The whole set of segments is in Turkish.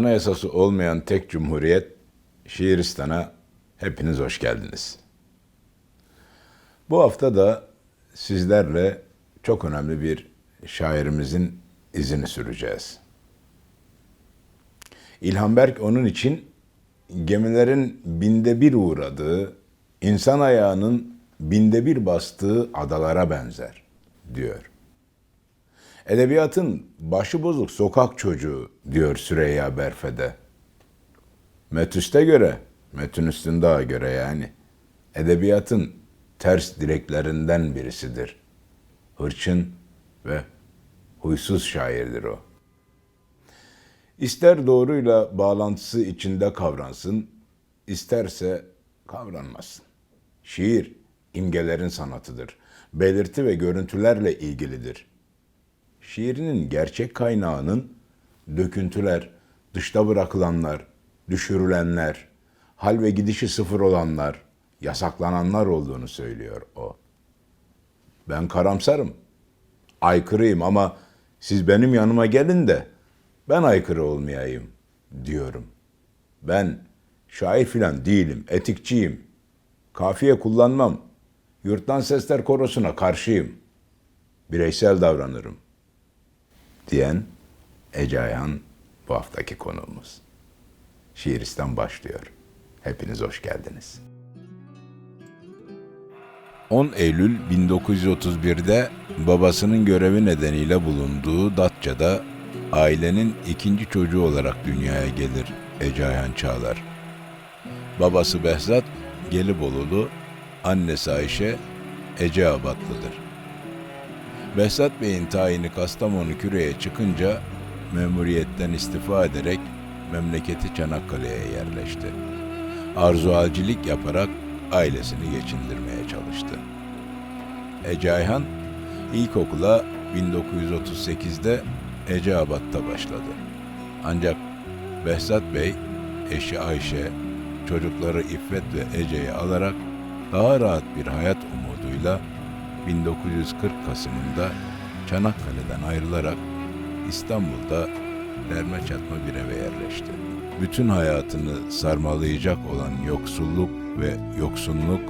Anayasası olmayan tek cumhuriyet, Şiiristan'a hepiniz hoş geldiniz. Bu hafta da sizlerle çok önemli bir şairimizin izini süreceğiz. İlhan Berk onun için gemilerin binde bir uğradığı, insan ayağının binde bir bastığı adalara benzer, diyor. Edebiyatın başı bozuk sokak çocuğu, diyor Süreyya Berfe'de. Metüs'te göre, Metin Üstündağ'a göre yani, edebiyatın ters direklerinden birisidir. Hırçın ve huysuz şairdir o. İster doğruyla bağlantısı içinde kavransın, isterse kavranmasın. Şiir, imgelerin sanatıdır. Belirti ve görüntülerle ilgilidir. Şiirinin gerçek kaynağının döküntüler, dışta bırakılanlar, düşürülenler, hal ve gidişi sıfır olanlar, yasaklananlar olduğunu söylüyor o. Ben karamsarım, aykırıyım ama siz benim yanıma gelin de ben aykırı olmayayım diyorum. Ben şair filan değilim, etikçiyim. Kafiye kullanmam. Yurttan Sesler Korosu'na karşıyım. Bireysel davranırım diyen Ece Ayhan bu haftaki konuğumuz. Şiiristan başlıyor. Hepiniz hoş geldiniz. 10 Eylül 1931'de babasının görevi nedeniyle bulunduğu Datça'da ailenin ikinci çocuğu olarak dünyaya gelir Ece Ayhan Çağlar. Babası Behzat Gelibolulu, annesi Ayşe Eceabatlıdır. Behzat Bey'in tayini Kastamonu Küre'ye çıkınca memuriyetten istifa ederek memleketi Çanakkale'ye yerleşti. Arzualcilik yaparak ailesini geçindirmeye çalıştı. Ece Ayhan ilkokula 1938'de Eceabat'ta başladı. Ancak Behzat Bey, eşi Ayşe, çocukları İffet ve Ece'yi alarak daha rahat bir hayat umuduyla 1940 Kasım'ında Çanakkale'den ayrılarak İstanbul'da derme çatma bir eve yerleşti. Bütün hayatını sarmalayacak olan yoksulluk ve yoksunluk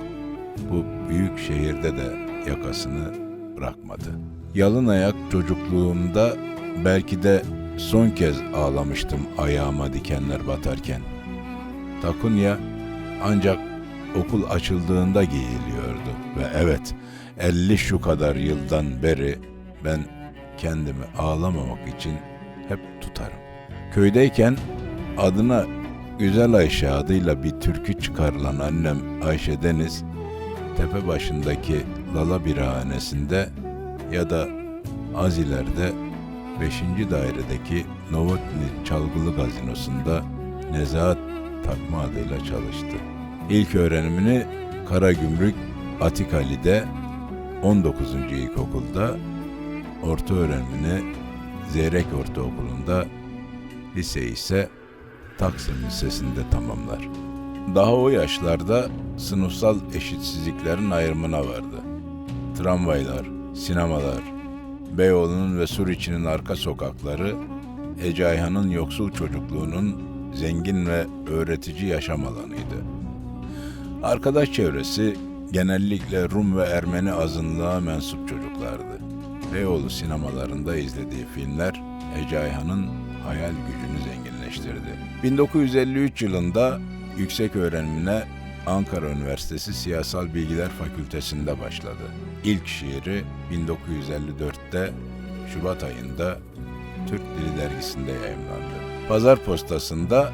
bu büyük şehirde de yakasını bırakmadı. Yalın ayak çocukluğumda belki de son kez ağlamıştım ayağıma dikenler batarken. Takunya ancak okul açıldığında giyiliyordu ve evet 50 şu kadar yıldan beri ben kendimi ağlamamak için hep tutarım. Köydeyken adına Güzel Ayşe adıyla bir türkü çıkarılan annem Ayşe Deniz, tepe başındaki Lala Birahanesi'nde ya da az ileride 5. dairedeki Novotny Çalgılı Gazinosu'nda Nezahat Takma adıyla çalıştı. İlk öğrenimini Karagümrük Atik Ali'de 19. İlkokulda, orta öğrenimini Zeyrek Ortaokulu'nda, lise ise Taksim Lisesi'nde tamamlar. Daha o yaşlarda sınıfsal eşitsizliklerin ayrımına vardı. Tramvaylar, sinemalar, Beyoğlu'nun ve Suriçi'nin arka sokakları, Ece Ayhan'ın yoksul çocukluğunun zengin ve öğretici yaşam alanıydı. Arkadaş çevresi genellikle Rum ve Ermeni azınlığa mensup çocuklardı. Beyoğlu sinemalarında izlediği filmler Ece Ayhan'ın hayal gücünü zenginleştirdi. 1953 yılında yüksek öğrenimine Ankara Üniversitesi Siyasal Bilgiler Fakültesi'nde başladı. İlk şiiri 1954'te Şubat ayında Türk Dili Dergisi'nde yayımlandı. Pazar Postası'nda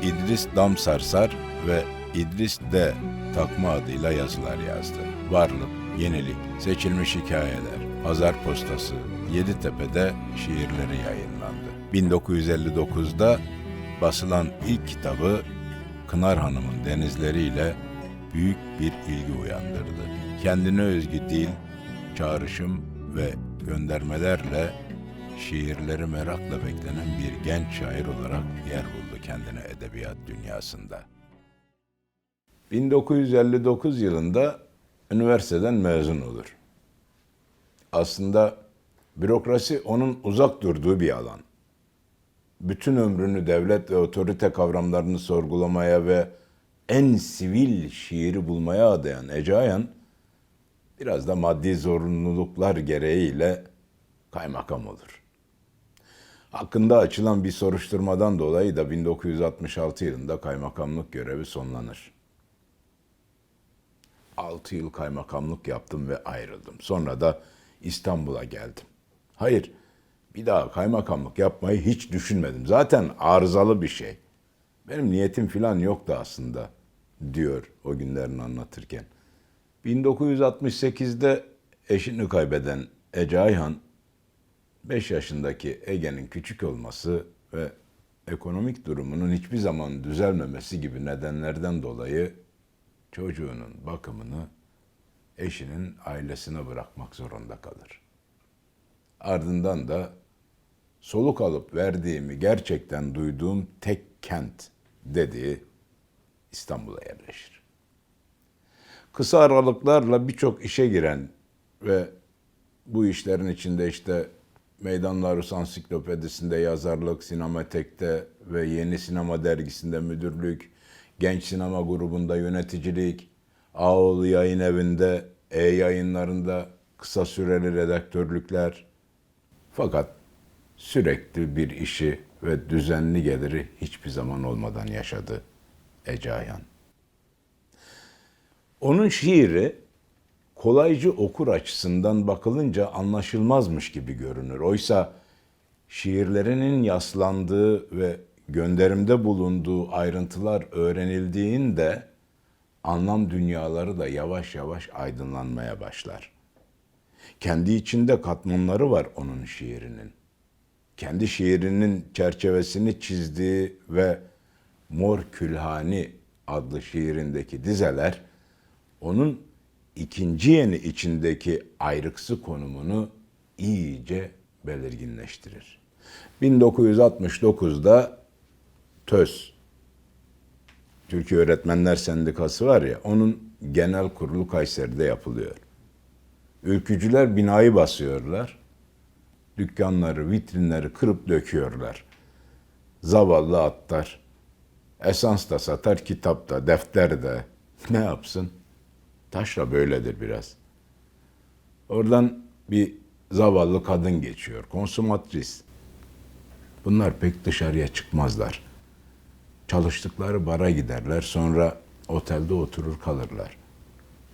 İdris Damsarsar ve İdris D. Takma adıyla yazılar yazdı. Varlık, Yenilik, Seçilmiş Hikayeler, Pazar Postası, Yeditepe'de şiirleri yayınlandı. 1959'da basılan ilk kitabı Kınar Hanım'ın denizleriyle büyük bir ilgi uyandırdı. Kendine özgü dil, çağrışım ve göndermelerle şiirleri merakla beklenen bir genç şair olarak yer buldu kendine edebiyat dünyasında. 1959 yılında üniversiteden mezun olur. Aslında bürokrasi onun uzak durduğu bir alan. bütün ömrünü devlet ve otorite kavramlarını sorgulamaya ve en sivil şiiri bulmaya adayan Ece Ayan, biraz da maddi zorunluluklar gereğiyle kaymakam olur. Hakkında açılan bir soruşturmadan dolayı da 1966 yılında kaymakamlık görevi sonlanır. 6 yıl kaymakamlık yaptım ve ayrıldım. Sonra da İstanbul'a geldim. Hayır, bir daha kaymakamlık yapmayı hiç düşünmedim. Zaten arızalı bir şey. Benim niyetim falan yoktu aslında, diyor o günlerini anlatırken. 1968'de eşini kaybeden Ece Ayhan, 5 yaşındaki Ege'nin küçük olması ve ekonomik durumunun hiçbir zaman düzelmemesi gibi nedenlerden dolayı çocuğunun bakımını eşinin ailesine bırakmak zorunda kalır. Ardından da soluk alıp verdiğimi gerçekten duyduğum tek kent dediği İstanbul'a yerleşir. Kısa aralıklarla birçok işe giren ve bu işlerin içinde işte Meydanlar Rus Ansiklopedisi'nde yazarlık, Sinematek'te ve Yeni Sinema Dergisi'nde müdürlük, Genç Sinema Grubu'nda yöneticilik, Ağoğlu Yayın Evi'nde, E-Yayınları'nda kısa süreli redaktörlükler. Fakat sürekli bir işi ve düzenli geliri hiçbir zaman olmadan yaşadı Ece Ayhan. Onun şiiri kolaycı okur açısından bakılınca anlaşılmazmış gibi görünür. Oysa şiirlerinin yaslandığı ve gönderimde bulunduğu ayrıntılar öğrenildiğinde anlam dünyaları da yavaş yavaş aydınlanmaya başlar. Kendi içinde katmanları var onun şiirinin. Kendi şiirinin çerçevesini çizdiği ve Mor Külhani adlı şiirindeki dizeler onun ikinci yeni içindeki ayrıksı konumunu iyice belirginleştirir. 1969'da TÖS, Türkiye Öğretmenler Sendikası var ya, onun genel kurulu Kayseri'de yapılıyor. Ülkücüler binayı basıyorlar. Dükkanları, vitrinleri kırıp döküyorlar. Zavallı atlar. Esans da satar, kitap da, defter de. Ne yapsın? Taşra böyledir biraz. Oradan bir zavallı kadın geçiyor. Konsumatris. Bunlar pek dışarıya çıkmazlar. Çalıştıkları bara giderler. Sonra otelde oturur kalırlar.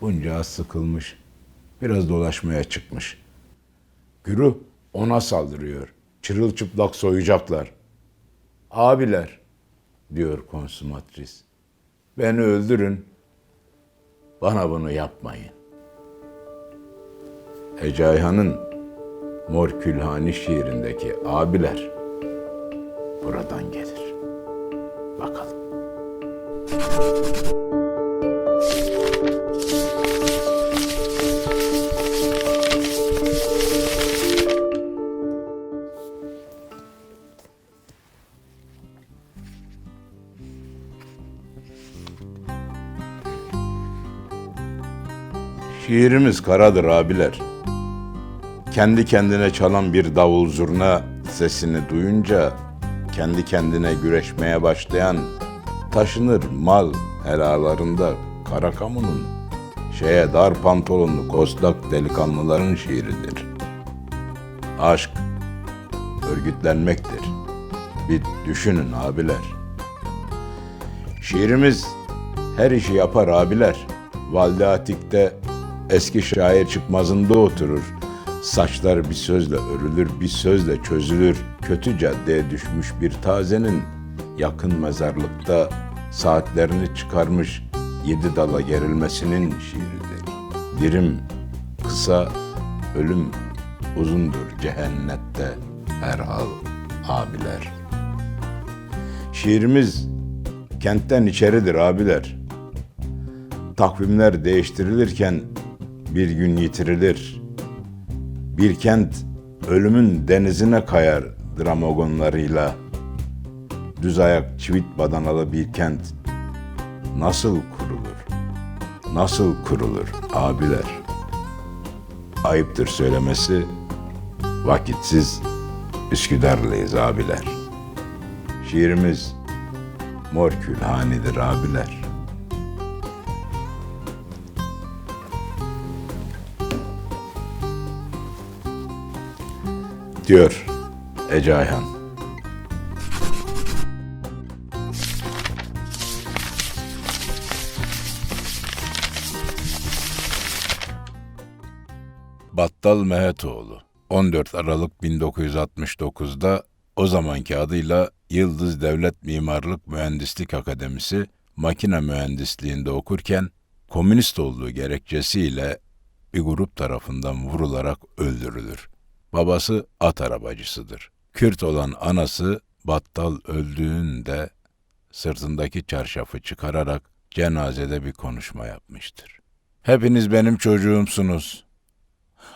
Bunca sıkılmış. Biraz dolaşmaya çıkmış. Güruh ona saldırıyor. Çırılçıplak soyacaklar. Abiler, diyor konsumatris, beni öldürün, bana bunu yapmayın. Ece Ayhan'ın Mor Külhani şiirindeki abiler buradan gelir. Bakalım. Şiirimiz karadır abiler. Kendi kendine çalan bir davul zurna sesini duyunca kendi kendine güreşmeye başlayan taşınır mal helalarında Karakamu'nun dar pantolonlu kostak delikanlıların şiiridir. Aşk örgütlenmektir. Bir düşünün abiler. Şiirimiz her işi yapar abiler. Valide Atik'te eski şair çıkmazında oturur. Saçlar bir sözle örülür, bir sözle çözülür. Kötü caddeye düşmüş bir tazenin yakın mezarlıkta saatlerini çıkarmış 7 dala gerilmesinin şiiridir. Dirim kısa, ölüm uzundur cehennette herhal abiler. Şiirimiz kentten içeridir abiler. Takvimler değiştirilirken bir gün yitirilir. Bir kent ölümün denizine kayar dramagonlarıyla. Düz ayak çivit badanalı bir kent nasıl kurulur? Nasıl kurulur abiler? Ayıptır söylemesi, vakitsiz Üsküdarlıyız abiler. Şiirimiz Mor Külhani'dir abiler. Diyor Ece Ayhan. Battal Mehetoğlu 14 Aralık 1969'da o zamanki adıyla Yıldız Devlet Mimarlık Mühendislik Akademisi makine mühendisliğinde okurken komünist olduğu gerekçesiyle bir grup tarafından vurularak öldürülür. Babası at arabacısıdır. Kürt olan anası Battal öldüğünde sırtındaki çarşafı çıkararak cenazede bir konuşma yapmıştır. Hepiniz benim çocuğumsunuz.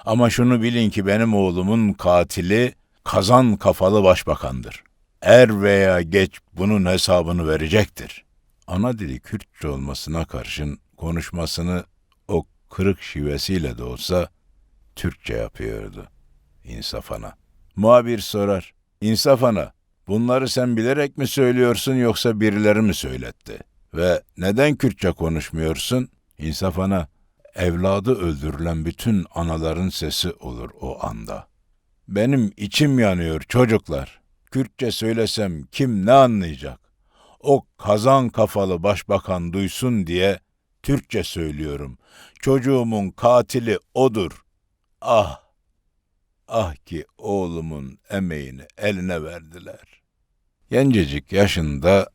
Ama şunu bilin ki benim oğlumun katili kazan kafalı başbakandır. Er veya geç bunun hesabını verecektir. Ana dili Kürtçe olmasına karşın konuşmasını o kırık şivesiyle de olsa Türkçe yapıyordu. İnsaf Ana. Muhabir sorar. İnsaf Ana, bunları sen bilerek mi söylüyorsun yoksa birileri mi söyletti? Ve neden Kürtçe konuşmuyorsun? İnsaf Ana, evladı öldürülen bütün anaların sesi olur o anda. Benim içim yanıyor çocuklar. Kürtçe söylesem kim ne anlayacak? O kazan kafalı başbakan duysun diye Türkçe söylüyorum. Çocuğumun katili odur. Ah! Ah ki oğlumun emeğini eline verdiler. Gencecik yaşında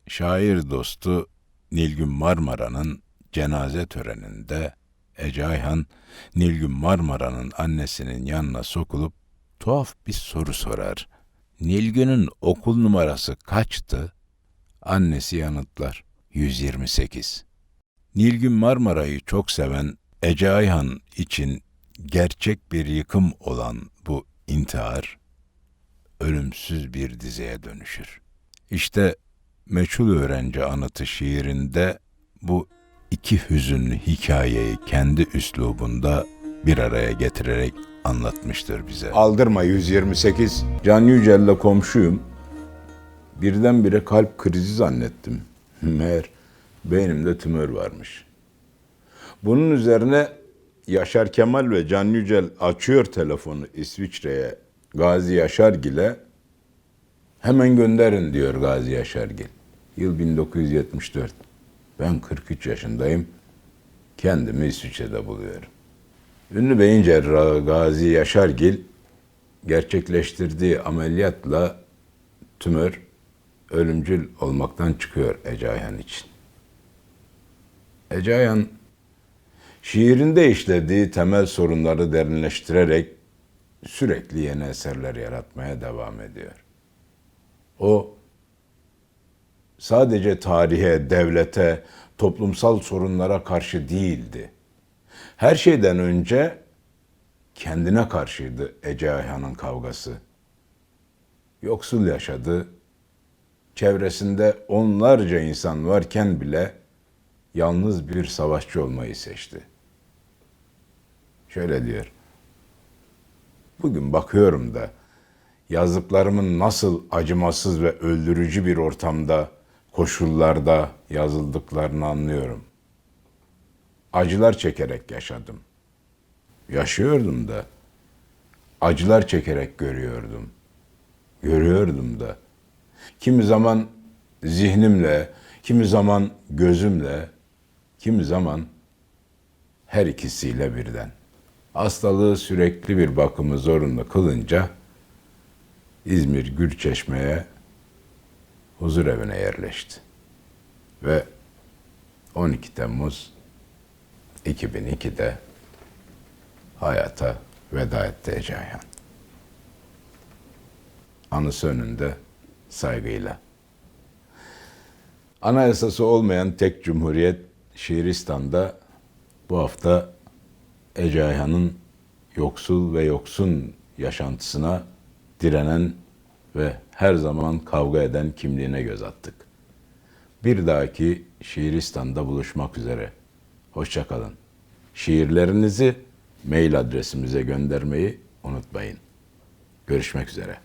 şair dostu Nilgün Marmara'nın cenaze töreninde Ece Ayhan, Nilgün Marmara'nın annesinin yanına sokulup tuhaf bir soru sorar. Nilgün'ün okul numarası kaçtı? Annesi yanıtlar. 128. Nilgün Marmara'yı çok seven Ece Ayhan için gerçek bir yıkım olan bu intihar, ölümsüz bir dizeye dönüşür. İşte Meçhul Öğrenci Anıtı şiirinde bu iki hüzünlü hikayeyi kendi üslubunda bir araya getirerek anlatmıştır bize. Aldırma 128. Can Yücel'le komşuyum. Birdenbire kalp krizi zannettim. Meğer beynimde tümör varmış. Bunun üzerine Yaşar Kemal ve Can Yücel açıyor telefonu İsviçre'ye Gazi Yaşargil'e. Hemen gönderin diyor Gazi Yaşargil. Yıl 1974. Ben 43 yaşındayım. Kendimi İsviçre'de buluyorum. Ünlü beyin cerrahı Gazi Yaşargil gerçekleştirdiği ameliyatla tümör ölümcül olmaktan çıkıyor Ece Ayhan için. Ece Ayhan şiirinde işlediği temel sorunları derinleştirerek sürekli yeni eserler yaratmaya devam ediyor. O sadece tarihe, devlete, toplumsal sorunlara karşı değildi. Her şeyden önce kendine karşıydı Ece Ayhan'ın kavgası. Yoksul yaşadı, çevresinde onlarca insan varken bile yalnız bir savaşçı olmayı seçti. Şöyle diyor, bugün bakıyorum da yazdıklarımın nasıl acımasız ve öldürücü bir ortamda, koşullarda yazıldıklarını anlıyorum. Acılar çekerek yaşadım. Yaşıyordum da, acılar çekerek görüyordum. Görüyordum da. Kimi zaman zihnimle, kimi zaman gözümle, kimi zaman her ikisiyle birden. Hastalığı sürekli bir bakımı zorunlu kılınca İzmir Gülçeşme'ye huzur evine yerleşti. Ve 12 Temmuz 2002'de hayata veda etti Ece Ayhan. Anısı önünde saygıyla. Anayasası olmayan tek cumhuriyet Şiiristan'da bu hafta Ece Ayhan'ın yoksul ve yoksun yaşantısına direnen ve her zaman kavga eden kimliğine göz attık. Bir dahaki Şiiristan'da buluşmak üzere. Hoşça kalın. Şiirlerinizi mail adresimize göndermeyi unutmayın. Görüşmek üzere.